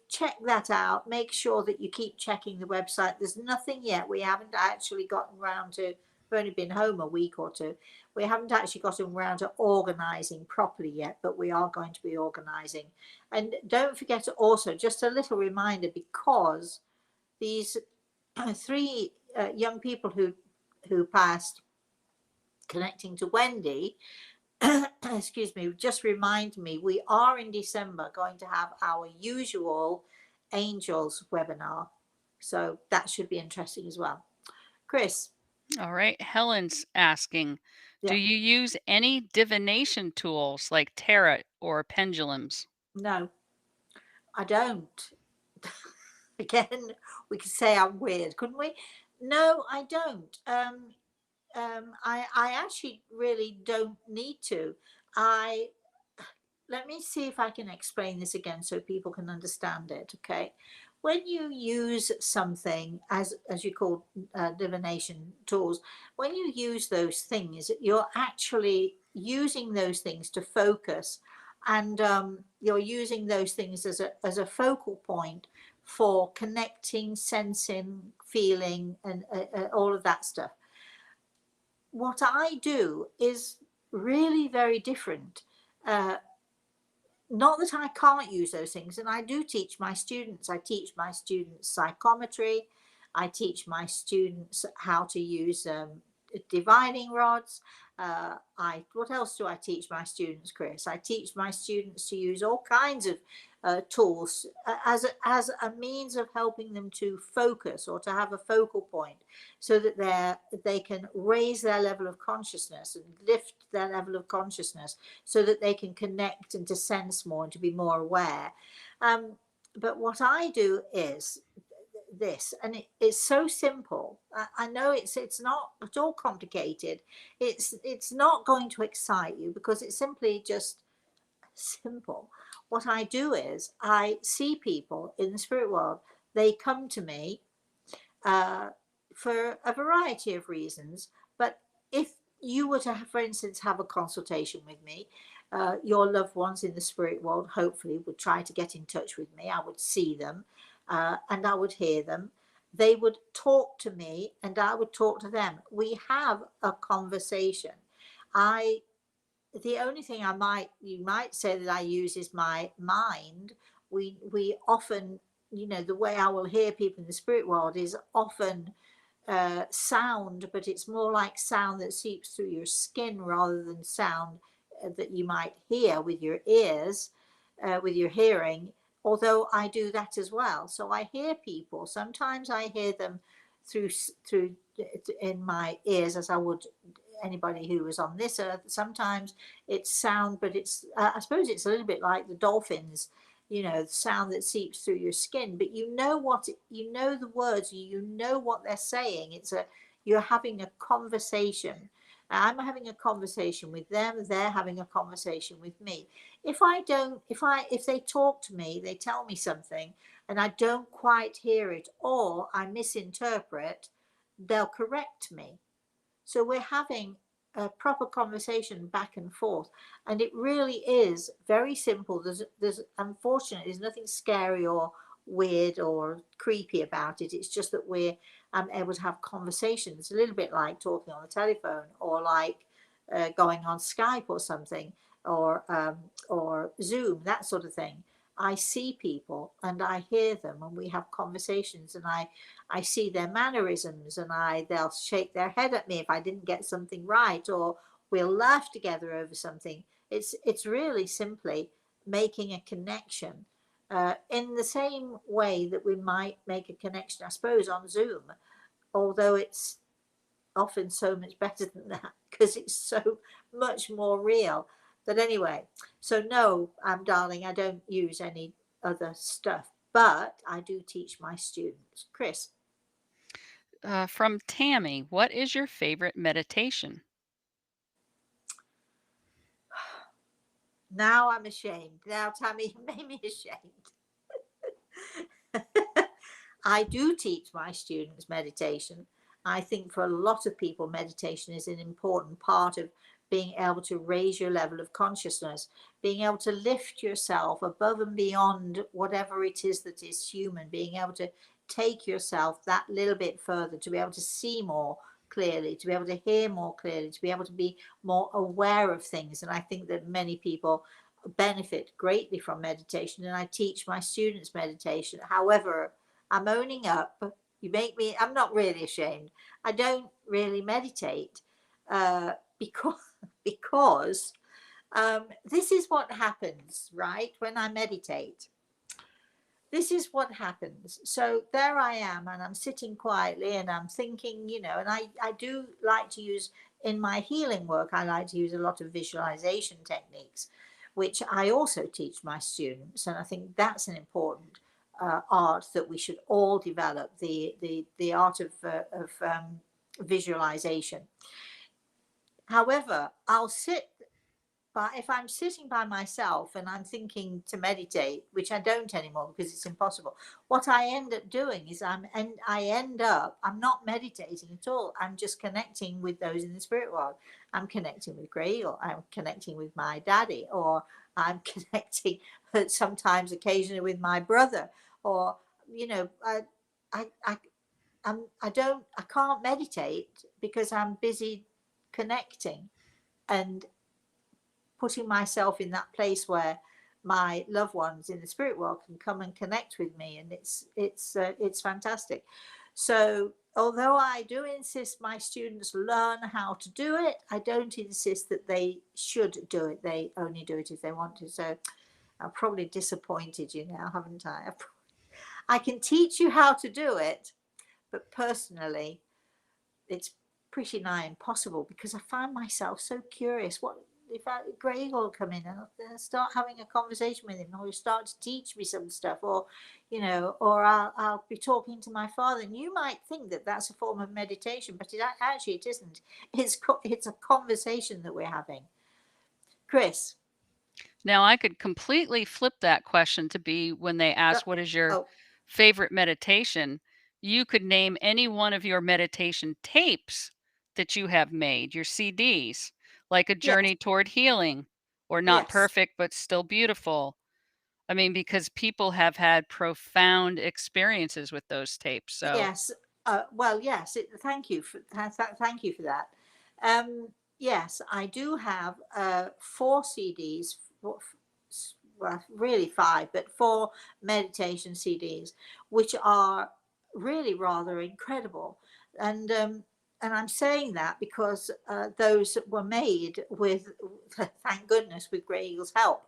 check that out. Make sure that you keep checking the website. There's nothing yet. We haven't actually gotten around to. We've only been home a week or two. We haven't actually gotten around to organising properly yet, but we are going to be organising. And don't forget also, just a little reminder, because these three young people who passed, connecting to Wendy, excuse me, just remind me, we are in December going to have our usual angels webinar. So that should be interesting as well. Chris. All right. Helen's asking, do Yeah. you use any divination tools like tarot or pendulums? No, I don't. Again, we could say I'm weird, couldn't we? No, I don't. I actually really don't need to. I Let me see if I can explain this again so people can understand it. Okay, when you use something as you call divination tools, when you use those things, you're actually using those things to focus, and you're using those things as a focal point for connecting, sensing, feeling, and all of that stuff. What I do is really very different. Uh, Not that I can't use those things, and I do teach my students. I teach my students psychometry. I teach my students how to use divining rods. I What else do I teach my students, Chris? I teach my students to use all kinds of tools as a means of helping them to focus or to have a focal point, so that they can raise their level of consciousness and lift their level of consciousness, so that they can connect and to sense more and to be more aware. Um, but what I do is this, and it's so simple. I know it's not at all complicated. It's not going to excite you because it's simply just simple. What I do is I see people in the spirit world. They come to me uh, for a variety of reasons. But if you were to, have, for instance, have a consultation with me, your loved ones in the spirit world hopefully would try to get in touch with me. I would see them and I would hear them. They would talk to me and I would talk to them. We have a conversation. I The only thing you might say that I use is my mind. We often, the way I will hear people in the spirit world is often sound, but it's more like sound that seeps through your skin rather than sound that you might hear with your ears, with your hearing. Although I do that as well, so I hear people. Sometimes I hear them through through in my ears, as I would anybody who was on this earth. Sometimes it's sound, but it's I suppose it's a little bit like the dolphins, the sound that seeps through your skin. But you know the words, you know what they're saying. You're having a conversation. I'm having a conversation with them, they're having a conversation with me. If they talk to me, they tell me something and I don't quite hear it or I misinterpret, they'll correct me. So we're having a proper conversation back and forth, and it really is very simple. There's unfortunately there's nothing scary or weird or creepy about it. It's just that we're able to have conversations, a little bit like talking on the telephone or like going on Skype or something, or Zoom, that sort of thing. I see people and I hear them and we have conversations, and I see their mannerisms, and they'll shake their head at me if I didn't get something right, or we'll laugh together over something. It's really simply making a connection in the same way that we might make a connection, I suppose, on Zoom, although it's often so much better than that because it's so much more real. But anyway, so no, darling, I don't use any other stuff, but I do teach my students. Chris. From Tammy, what is your favorite meditation? Now I'm ashamed. Now, Tammy, you made me ashamed. I do teach my students meditation. I think for a lot of people, meditation is an important part of being able to raise your level of consciousness, being able to lift yourself above and beyond whatever it is that is human, being able to take yourself that little bit further, to be able to see more clearly, to be able to hear more clearly, to be able to be more aware of things. And I think that many people benefit greatly from meditation, and I teach my students meditation. However, I'm owning up. You make me, I'm not really ashamed. I don't really meditate because because this is what happens, right? When I meditate, this is what happens. So there I am, and I'm sitting quietly, and I'm thinking, and I do like to use in my healing work. I like to use a lot of visualization techniques, which I also teach my students, and I think that's an important art that we should all develop, the art of visualization. However, I'll sit, but if I'm sitting by myself and I'm thinking to meditate, which I don't anymore because it's impossible, what I end up doing is I'm not meditating at all. I'm just connecting with those in the spirit world. I'm connecting with Grey Eagle. I'm connecting with my daddy, or I'm connecting sometimes occasionally with my brother, or I I I can't meditate because I'm busy connecting and putting myself in that place where my loved ones in the spirit world can come and connect with me, and it's fantastic. So although I do insist my students learn how to do it, I don't insist that they should do it. They only do it if they want to. So I've probably disappointed you now, haven't I? I can teach you how to do it, but personally it's pretty nigh impossible because I find myself so curious. What if Greg will come in and start having a conversation with him, or he'll start to teach me some stuff, or or I'll be talking to my father, and you might think that that's a form of meditation, but actually it isn't. It's a conversation that we're having. Chris. Now, I could completely flip that question to be when they uh, ask, what is your oh favorite meditation? You could name any one of your meditation tapes that you have made, your CDs, like A yes, Journey Toward Healing or Not yes, Perfect but Still Beautiful. I mean, because people have had profound experiences with those tapes. So, yes. Well, yes. Thank you for thank you for that. Um, yes, I do have 4 CDs. Well, really 5, but 4 meditation CDs, which are really rather incredible. And I'm saying that because those were made with, thank goodness, with Grey Eagle's help.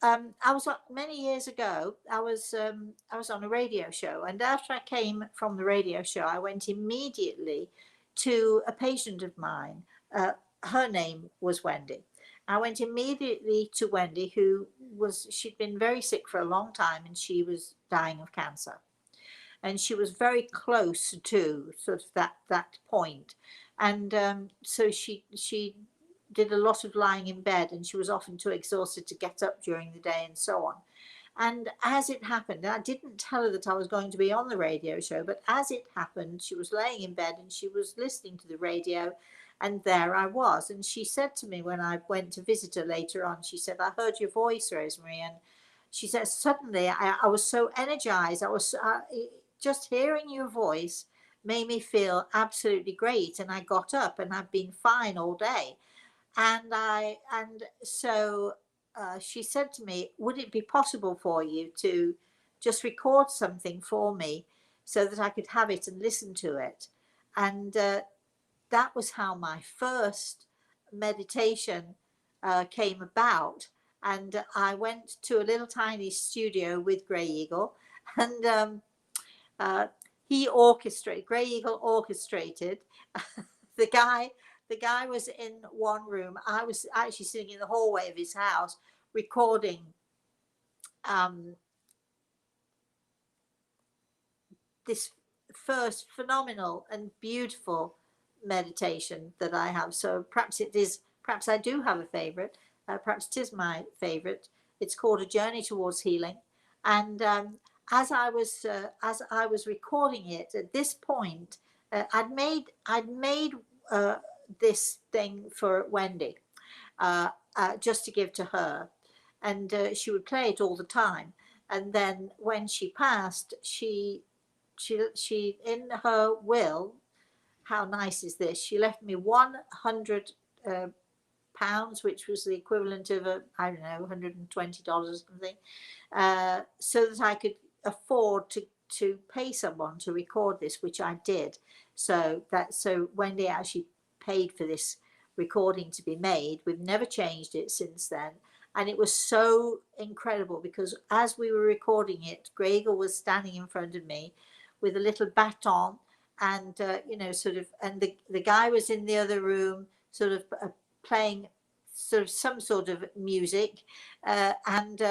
I was many years ago. I was on a radio show, and after I came from the radio show, I went immediately to a patient of mine. Her name was Wendy. I went immediately to Wendy, she'd been very sick for a long time, and she was dying of cancer, and she was very close to sort of that point. And so she did a lot of lying in bed, and she was often too exhausted to get up during the day and so on. And as it happened, I didn't tell her that I was going to be on the radio show, but as it happened, she was laying in bed and she was listening to the radio, and there I was. And she said to me when I went to visit her later on, she said, "I heard your voice, Rosemary." And she said, suddenly I was so energized. Just hearing your voice made me feel absolutely great. And I got up and I've been fine all day. And so she said to me, "Would it be possible for you to just record something for me so that I could have it and listen to it?" And that was how my first meditation came about. And I went to a little tiny studio with Grey Eagle, and uh, Grey Eagle orchestrated. the guy, the guy was in one room. I was actually sitting in the hallway of his house recording um, this first phenomenal and beautiful meditation that I have. So perhaps I do have a favorite. Perhaps it is my favorite. It's called A Journey Towards Healing. And as I was recording it at this point, I'd made uh, this thing for Wendy, just to give to her, and she would play it all the time. And then when she passed, she in her will, how nice is this? She left me 100 pounds, which was the equivalent of I don't know, $120 or something, so that I could afford to pay someone to record this, which I did. So Wendy actually paid for this recording to be made. We've never changed it since then. And it was so incredible because as we were recording it, Gregor was standing in front of me with a little baton, and sort of, and the guy was in the other room, sort of playing sort of some sort of music, and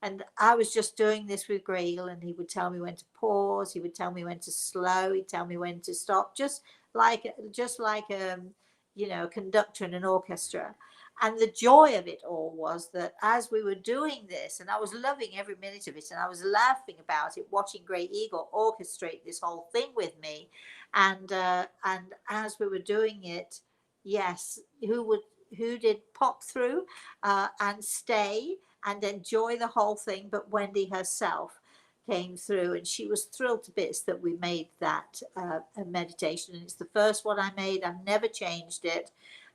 And I was just doing this with Grey Eagle, and he would tell me when to pause. He would tell me when to slow. He'd tell me when to stop, just like a conductor in an orchestra. And the joy of it all was that as we were doing this, and I was loving every minute of it, and I was laughing about it, watching Grey Eagle orchestrate this whole thing with me, and as we were doing it, yes, who did pop through and stay and enjoy the whole thing, but Wendy herself came through, and she was thrilled to bits that we made that a meditation, and it's the first one I made. I've never changed it,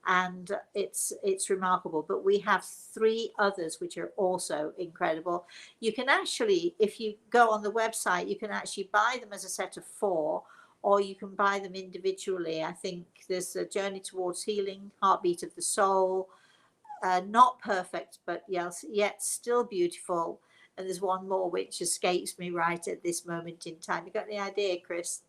and it's remarkable. But we have 3 others which are also incredible. You can actually, if you go on the website, you can actually buy them as a set of 4, or you can buy them individually. I think there's a Journey Towards Healing, Heartbeat of the Soul, not perfect, but yes, yet still beautiful. And there's one more which escapes me right at this moment in time. You got any idea, Chris?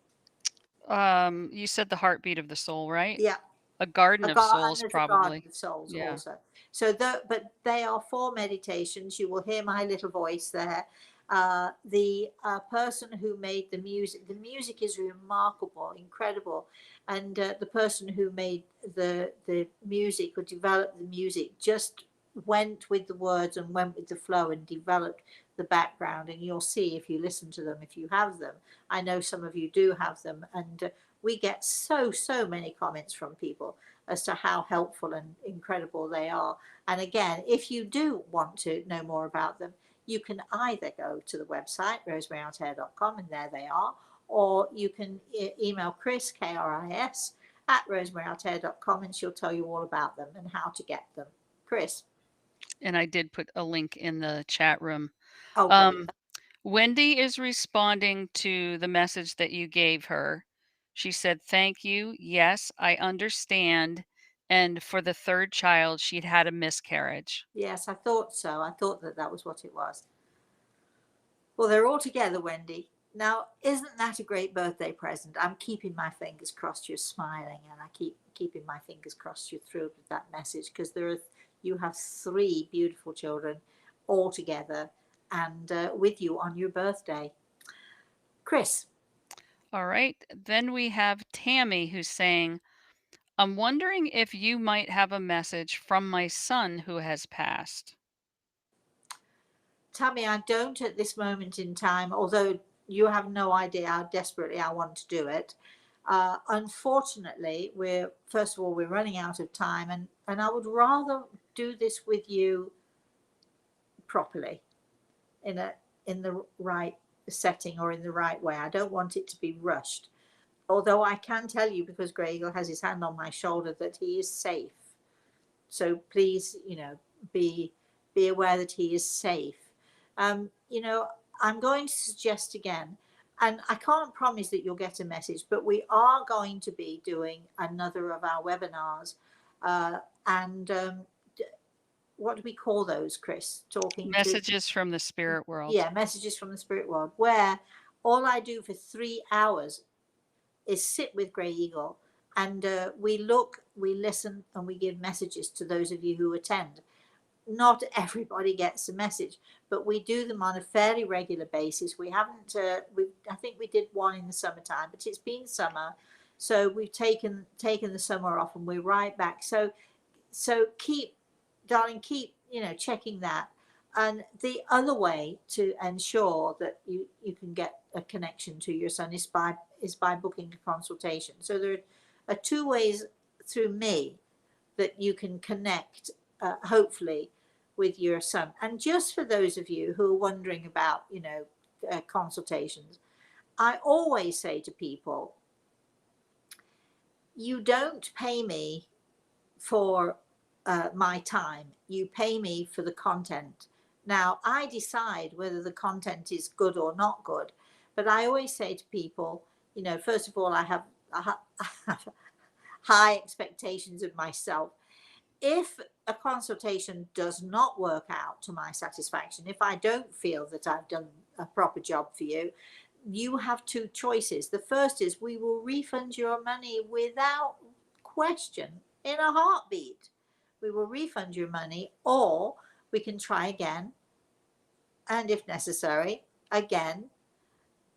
You said the heartbeat of the soul, right? Yeah, A garden of and souls, there's a garden probably. of souls Yeah. also. But they are 4 meditations. You will hear my little voice there. The person who made the music is remarkable, incredible, and the person who made the music or developed the music just went with the words and went with the flow and developed the background. And you'll see if you listen to them, if you have them. I know some of you do have them, and we get so many comments from people as to how helpful and incredible they are. And again, if you do want to know more about them, you can either go to the website rosemaryaltea.com, and there they are, or you can email Chris, Kris, at rosemaryaltea.com, and she'll tell you all about them and how to get them. Chris. And I did put a link in the chat room. Oh, great. Um, Wendy is responding to the message that you gave her. She said, "Thank you. Yes, I understand." And for the 3rd child, she'd had a miscarriage. Yes, I thought so. I thought that that was what it was. Well, they're all together, Wendy. Now, isn't that a great birthday present? I'm keeping my fingers crossed you're smiling, and I keep keeping my fingers crossed you're thrilled with that message, because you have 3 beautiful children all together and with you on your birthday. Chris. All right. Then we have Tammy who's saying, "I'm wondering if you might have a message from my son who has passed." Tammy, I don't at this moment in time, although you have no idea how desperately I want to do it. Unfortunately, first of all, we're running out of time, and I would rather do this with you properly in the right setting or in the right way. I don't want it to be rushed. Although I can tell you, because Grey Eagle has his hand on my shoulder, that he is safe. So please, be aware that he is safe. I'm going to suggest again, and I can't promise that you'll get a message, but we are going to be doing another of our webinars. And what do we call those, Chris? Talking to, Messages from the spirit world. yeah, messages from the spirit world, where all I do for 3 hours is sit with Grey Eagle, and we look, we listen, and we give messages to those of you who attend. Not everybody gets a message, but we do them on a fairly regular basis. We haven't, I think we did one in the summertime, but it's been summer, so we've taken the summer off, and we're right back. So keep, darling, keep checking that. And the other way to ensure that you can get a connection to your son is by booking a consultation. So there are 2 ways through me that you can connect, hopefully, with your son. And just for those of you who are wondering about consultations, I always say to people, you don't pay me for my time. You pay me for the content. Now, I decide whether the content is good or not good, but I always say to people, first of all, I have high expectations of myself. If a consultation does not work out to my satisfaction, if I don't feel that I've done a proper job for you, you have 2 choices. The first is we will refund your money without question, in a heartbeat. We will refund your money, or we can try again, and if necessary, again,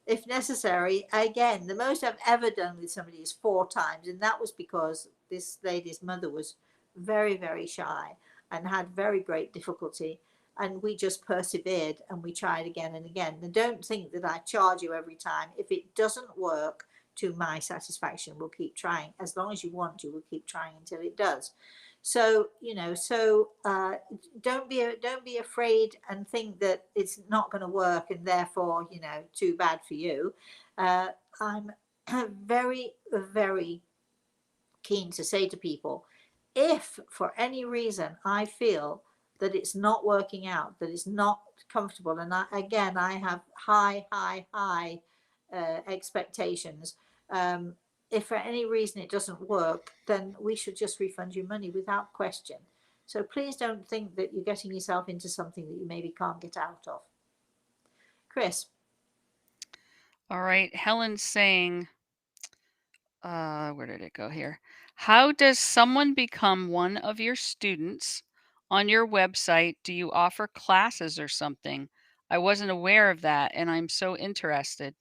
if necessary, again. The most I've ever done with somebody is 4 times, and that was because this lady's mother was very, very shy and had very great difficulty. And we just persevered and we tried again and again. And don't think that I charge you every time. If it doesn't work to my satisfaction, we'll keep trying. As long as you want to, we'll keep trying until it does. So don't be afraid and think that it's not going to work and therefore too bad for you. I'm very, very keen to say to people, if for any reason I feel that it's not working out, that it's not comfortable, and I have high expectations. Um, if for any reason it doesn't work, then we should just refund you money without question. So please don't think that you're getting yourself into something that you maybe can't get out of. Chris. All right. Helen's saying, where did it go here? How does someone become one of your students on your website? Do you offer classes or something? I wasn't aware of that and I'm so interested.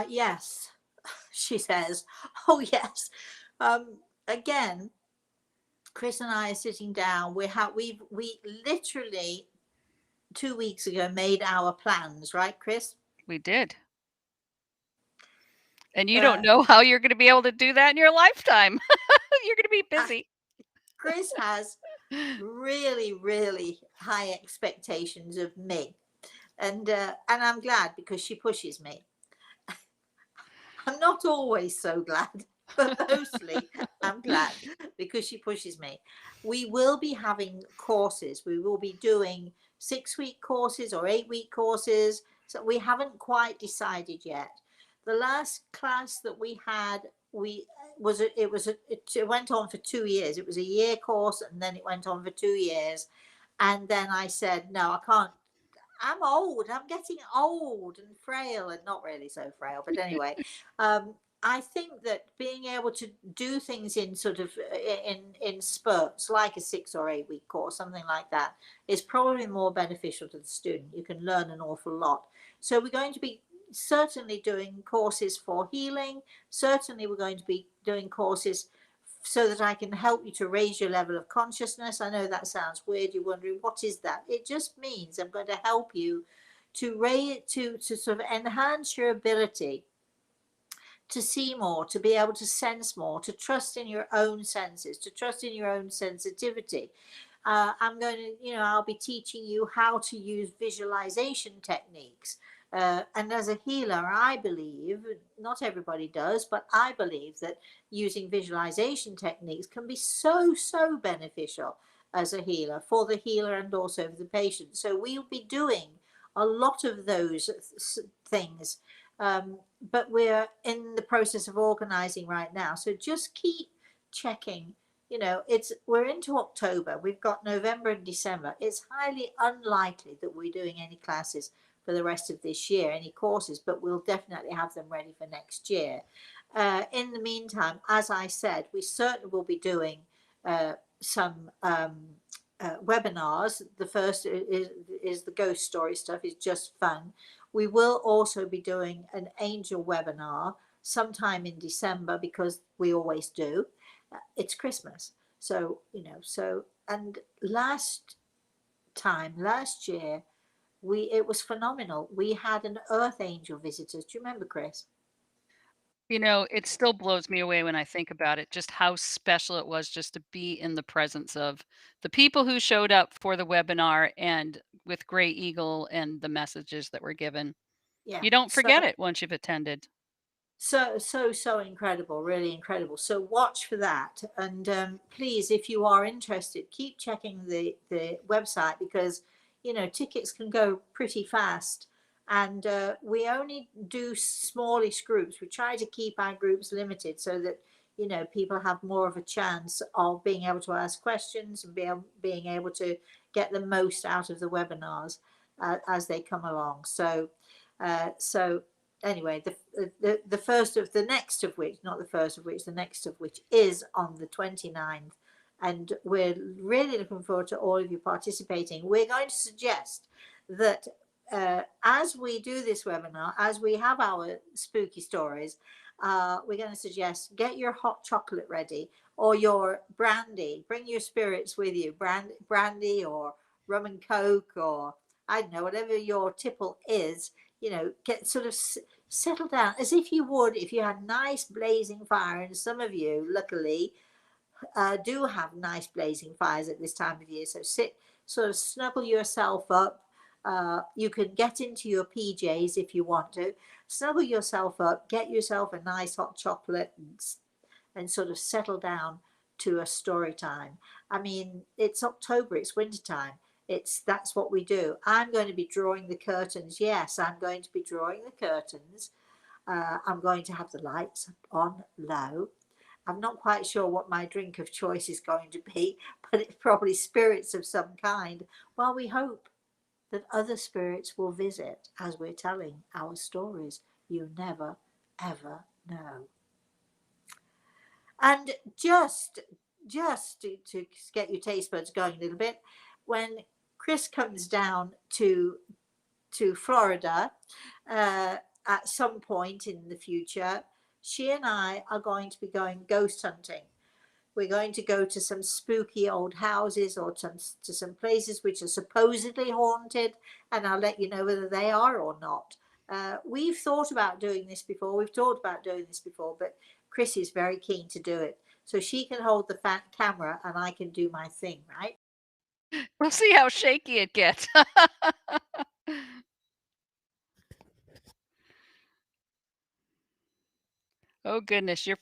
Yes, she says. Oh, yes. Again, Chris and I are sitting down. We literally 2 weeks ago made our plans, right, Chris? We did. And you Uh, don't know how you're going to be able to do that in your lifetime. You're going to be busy. Chris has really, really high expectations of me, and I'm glad because she pushes me. I'm not always so glad, but mostly I'm glad because she pushes me. We will be having courses. We will be doing 6-week courses or 8-week courses. So we haven't quite decided yet. The last class that we had, it went on for 2 years. It was a year course, and then it went on for 2 years. And then I said, no, I can't. I'm old. I'm getting old and frail, and not really so frail, but anyway, I think that being able to do things in sort of in spurts, like a 6 or 8 week course, something like that, is probably more beneficial to the student. You can learn an awful lot. So we're going to be certainly doing courses for healing. Certainly, we're going to be doing courses so that I can help you to raise your level of consciousness. I know that sounds weird. You're wondering, what is that? It just means I'm going to help you to raise, to sort of enhance your ability to see more, to be able to sense more, to trust in your own senses, to trust in your own sensitivity. I'm going to, I'll be teaching you how to use visualization techniques. And as a healer, I believe, not everybody does, but I believe that using visualization techniques can be so, so beneficial as a healer, for the healer and also for the patient. So we'll be doing a lot of those things, but we're in the process of organizing right now. So just keep checking. We're into October. We've got November and December. It's highly unlikely that we're doing any classes for the rest of this year, any courses, but we'll definitely have them ready for next year. In the meantime, as I said, we certainly will be doing some webinars. The first is the ghost story stuff, is just fun. We will also be doing an angel webinar sometime in December, because we always do. It's Christmas. So, and last year, it was phenomenal. We had an earth angel visitors. Do you remember, Chris? It still blows me away when I think about it, just how special it was just to be in the presence of the people who showed up for the webinar and with Gray Eagle and the messages that were given. Yeah. You don't forget So it once you've attended. so incredible, really incredible. So watch for that, and please, if you are interested, keep checking the website, because tickets can go pretty fast, and we only do smallish groups. We try to keep our groups limited so that people have more of a chance of being able to ask questions and being able to get the most out of the webinars as they come along. So anyway, the first of the next of which, not the first of which, the next of which is on the 29th. And we're really looking forward to all of you participating. We're going to suggest that as we do this webinar, as we have our spooky stories, we're going to suggest get your hot chocolate ready or your brandy. Bring your spirits with you, brandy or rum and coke, or I don't know, whatever your tipple is. You know, get sort of settle down as if you would if you had nice blazing fire. And some of you, luckily, do have nice blazing fires at this time of year. So sit, sort of snuggle yourself up. You can get into your PJs if you want to. Snuggle yourself up, get yourself a nice hot chocolate, and sort of settle down to a story time. I mean, it's October, it's winter time. That's what we do. I'm going to be drawing the curtains. Yes, I'm going to be drawing the curtains. I'm going to have the lights on low. I'm not quite sure what my drink of choice is going to be, but it's probably spirits of some kind. Well, we hope that other spirits will visit as we're telling our stories. You never, ever know. And just to get your taste buds going a little bit, when Chris comes down to Florida at some point in the future, she and I are going to be going ghost hunting. We're going to go to some spooky old houses or to some places which are supposedly haunted, and I'll let you know whether they are or not. We've thought about doing this before. We've talked about doing this before, but Chris is very keen to do it. So she can hold the fat camera and I can do my thing, right? We'll see how shaky it gets. Oh goodness, you're